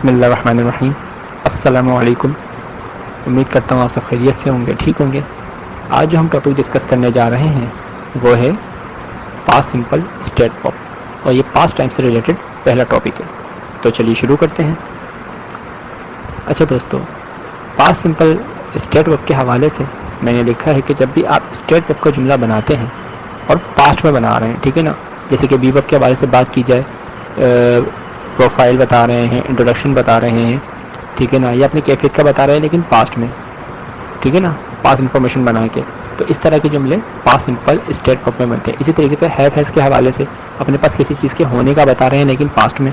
بسم اللہ الرحمن الرحیم. السلام علیکم. امید کرتا ہوں آپ سب خیریت سے ہوں گے, ٹھیک ہوں گے. آج جو ہم ٹاپک ڈسکس کرنے جا رہے ہیں وہ ہے پاسٹ سمپل اسٹیٹ ورب, اور یہ پاسٹ ٹائم سے ریلیٹڈ پہلا ٹاپک ہے. تو چلیے شروع کرتے ہیں. اچھا دوستو, پاسٹ سمپل اسٹیٹ ورب کے حوالے سے میں نے لکھا ہے کہ جب بھی آپ اسٹیٹ ورب کا جملہ بناتے ہیں اور پاسٹ میں بنا رہے ہیں, ٹھیک ہے نا, جیسے کہ بی ورب کے حوالے سے بات کی جائے, پروفائل بتا رہے ہیں, انٹروڈکشن بتا رہے ہیں, ٹھیک ہے نا, یا اپنی کیفیت کا بتا رہے ہیں لیکن پاسٹ میں, ٹھیک ہے نا, پاسٹ انفارمیشن بنا کے, تو اس طرح کے جملے پاسٹ سمپل اسٹیٹ ورب میں بنتے ہیں. اسی طریقے سے ہیو ہیز کے حوالے سے اپنے پاس کسی چیز کے ہونے کا بتا رہے ہیں لیکن پاسٹ میں,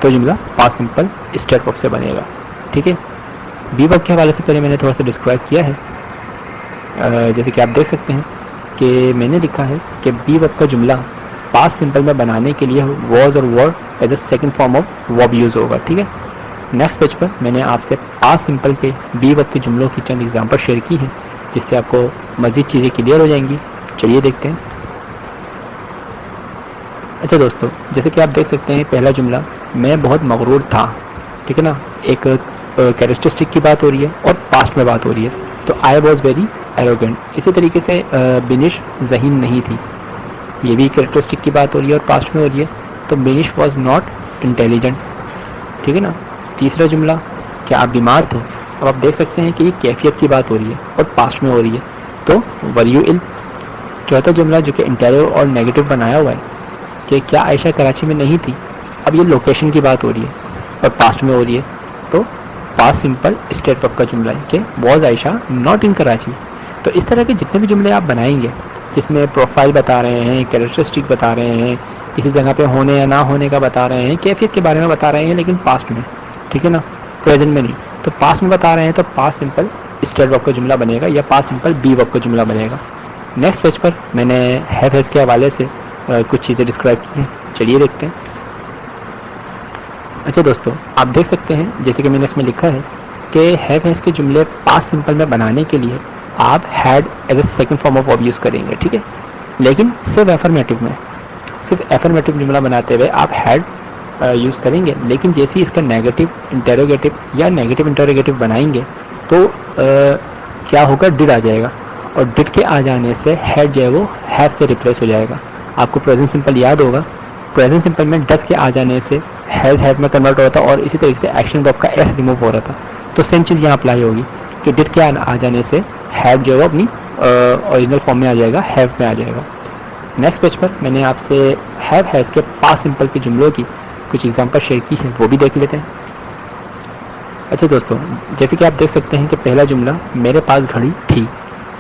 تو جملہ پاسٹ سمپل اسٹیٹ ورب سے بنے گا. ٹھیک ہے. بی ورب کے حوالے سے پہلے میں نے تھوڑا سا ڈسکرائب کیا ہے, جیسے کہ آپ دیکھ سکتے ہیں کہ میں نے لکھا ہے کہ بی ورب کا جملہ پاسٹ سمپل میں بنانے کے لیے واز اور were as a second form of verb use ہوگا. ٹھیک ہے. نیکسٹ پیج پر میں نے آپ سے پاسٹ سمپل کے بی ورب کے جملوں کی چند ایگزامپل شیئر کی ہیں, جس سے آپ کو مزید چیزیں کلیئر ہو جائیں گی. چلیے دیکھتے ہیں. اچھا دوستو, جیسے کہ آپ دیکھ سکتے ہیں پہلا جملہ میں بہت مغرور تھا, ٹھیک ہے نا, ایک کیریکٹرسٹک کی بات ہو رہی ہے اور پاسٹ میں بات ہو رہی ہے, تو آئی واز ویری ایروگینٹ. اسی طریقے سے بنش ذہین نہیں تھی, یہ بھی کیریکٹرسٹک کی بات ہو رہی ہے اور پاسٹ میں ہو رہی ہے, تو بنش واز ناٹ انٹیلیجنٹ. ٹھیک ہے نا. تیسرا جملہ کیا آپ بیمار تھے, اب آپ دیکھ سکتے ہیں کہ یہ کیفیت کی بات ہو رہی ہے اور پاسٹ میں ہو رہی ہے, تو ور یو ال. چوتھا جملہ جو کہ انٹیریور اور نیگیٹو بنایا ہوا ہے کہ کیا عائشہ کراچی میں نہیں تھی, اب یہ لوکیشن کی بات ہو رہی ہے اور پاسٹ میں ہو رہی ہے, تو پاسٹ سمپل اسٹیٹ ورب کا جملہ ہے کہ was Ayesha not in Karachi. تو اس طرح کے جتنے بھی جملے آپ بنائیں گے جس میں پروفائل بتا رہے ہیں, کیریکٹرسٹک بتا رہے ہیں, کسی جگہ پہ ہونے یا نہ ہونے کا بتا رہے ہیں, کیفیت کے بارے میں بتا رہے ہیں لیکن پاسٹ میں, ٹھیک ہے نا, پریزنٹ میں نہیں, تو پاسٹ میں بتا رہے ہیں تو پاسٹ سمپل اسٹیٹ ورب کا جملہ بنے گا یا پاسٹ سمپل بی ورب کا جملہ بنے گا. نیکسٹ پیج پر میں نے ہیو ہیز کے حوالے سے کچھ چیزیں ڈسکرائب کی ہیں. چلیے دیکھتے ہیں. اچھا دوستو, آپ دیکھ سکتے ہیں جیسے کہ میں نے اس میں لکھا ہے کہ ہیو ہیز کے جملے پاسٹ سمپل میں بنانے کے لیے آپ had as a second form of verb use کریں گے, ٹھیک ہے, لیکن صرف افرمیٹو میں, صرف افرمیٹو جملہ بناتے ہوئے آپ ہیڈ یوز کریں گے, لیکن جیسے ہی اس کا نیگیٹو انٹروگیٹو یا نیگیٹو انٹروگیٹو بنائیں گے تو کیا ہوگا, ڈڈ آ جائے گا, اور ڈڈ کے آ جانے سے ہیڈ جو ہے وہ ہیو سے ریپلیس ہو جائے گا. آپ کو پریزنٹ سمپل یاد ہوگا, پریزنٹ سمپل میں ڈز کے آ جانے سے ہیز ہیڈ میں کنورٹ ہوتا تھا, اور اسی طریقے سے ایکشن ورب کا ایس ریموو ہو رہا تھا. تو سیم چیز یہاں اپلائی ہوگی کہ ڈڈ کے آ جانے سے ہیڈ جو ہے وہ اپنی اوریجنل فارم میں آ جائے گا, ہیو میں آ جائے گا. نیکسٹ پیج پر میں نے آپ سے ہیو ہیز کے پاسٹ سمپل کے جملوں کی کچھ ایگزامپل شیئر کی ہے, وہ بھی دیکھ لیتے ہیں. اچھا دوستو, جیسے کہ آپ دیکھ سکتے ہیں کہ پہلا جملہ میرے پاس گھڑی تھی,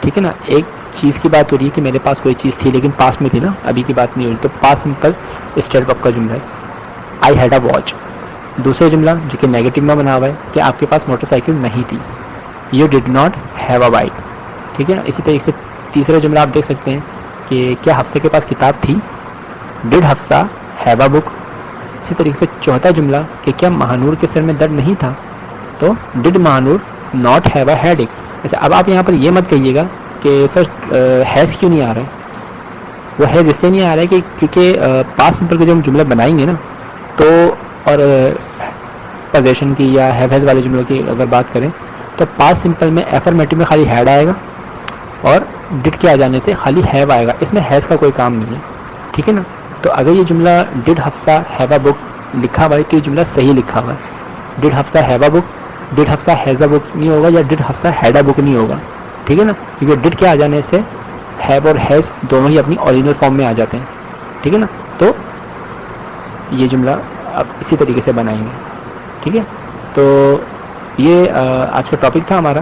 ٹھیک ہے نا, ایک چیز کی بات ہو رہی ہے کہ میرے پاس کوئی چیز تھی لیکن پاسٹ میں تھی نا, ابھی کی بات نہیں ہو رہی, تو پاسٹ سمپل اسٹیٹ ورب کا جملہ ہے آئی ہیڈ اے واچ. دوسرا جملہ جو کہ نیگیٹو میں بنا ہوا ہے کہ آپ کے پاس موٹر سائیکل نہیں تھی, you did not have a bike, ٹھیک ہے نا. اسی طریقے سے تیسرا جملہ آپ دیکھ سکتے ہیں کہ کیا حفصہ کے پاس کتاب تھی, ڈڈ حفصہ ہیو اے بک. اسی طریقے سے چوتھا جملہ کہ کیا مہانور کے سر میں درد نہیں تھا, تو did Mahnoor not have a headache. اچھا, اب آپ یہاں پر یہ مت کہیے گا کہ سر ہیز کیوں نہیں آ رہا ہے, وہ ہیز اس لیے نہیں آ رہا ہے کہ کیونکہ پاسٹ سمپل کے جو ہم جملے بنائیں گے نا, تو اور پوزیشن کی یا ہیو ہیز والے جملوں کی اگر بات کریں تو پاسٹ سمپل میں افرمیٹو میں خالی ہیڈ آئے گا اور ڈڈ کے آ جانے سے خالی ہیو آئے گا, اس میں ہیز کا کوئی کام نہیں ہے, ٹھیک ہے نا. تو اگر یہ جملہ ڈڈ حفصہ ہیو اے بک لکھا ہوا ہے تو یہ جملہ صحیح لکھا ہوا ہے. Did Hafsa have a book, did Hafsa has a book نہیں ہوگا, یا ڈڈ حفصہ ہیڈ اے بک نہیں ہوگا, ٹھیک ہے نا, کیونکہ ڈڈ کے آ جانے سے ہیو اور ہیز دونوں ہی اپنی اوریجنل فارم میں آ جاتے ہیں, ٹھیک ہے نا. تو یہ جملہ آپ اسی طریقے سے بنائیں گے, ٹھیک ہے. تو یہ آج کا ٹاپک تھا ہمارا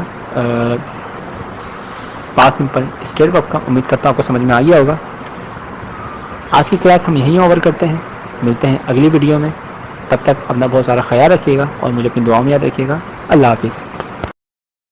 پاسٹ سمپل اسٹیٹ ورب کا. امید کرتا ہوں آپ کو سمجھ میں آ گیا ہوگا. آج کی کلاس ہم یہیں اوور کرتے ہیں, ملتے ہیں اگلی ویڈیو میں. تب تک اپنا بہت سارا خیال رکھیے گا اور مجھے اپنی دعاؤں میں یاد رکھیے گا. اللہ حافظ.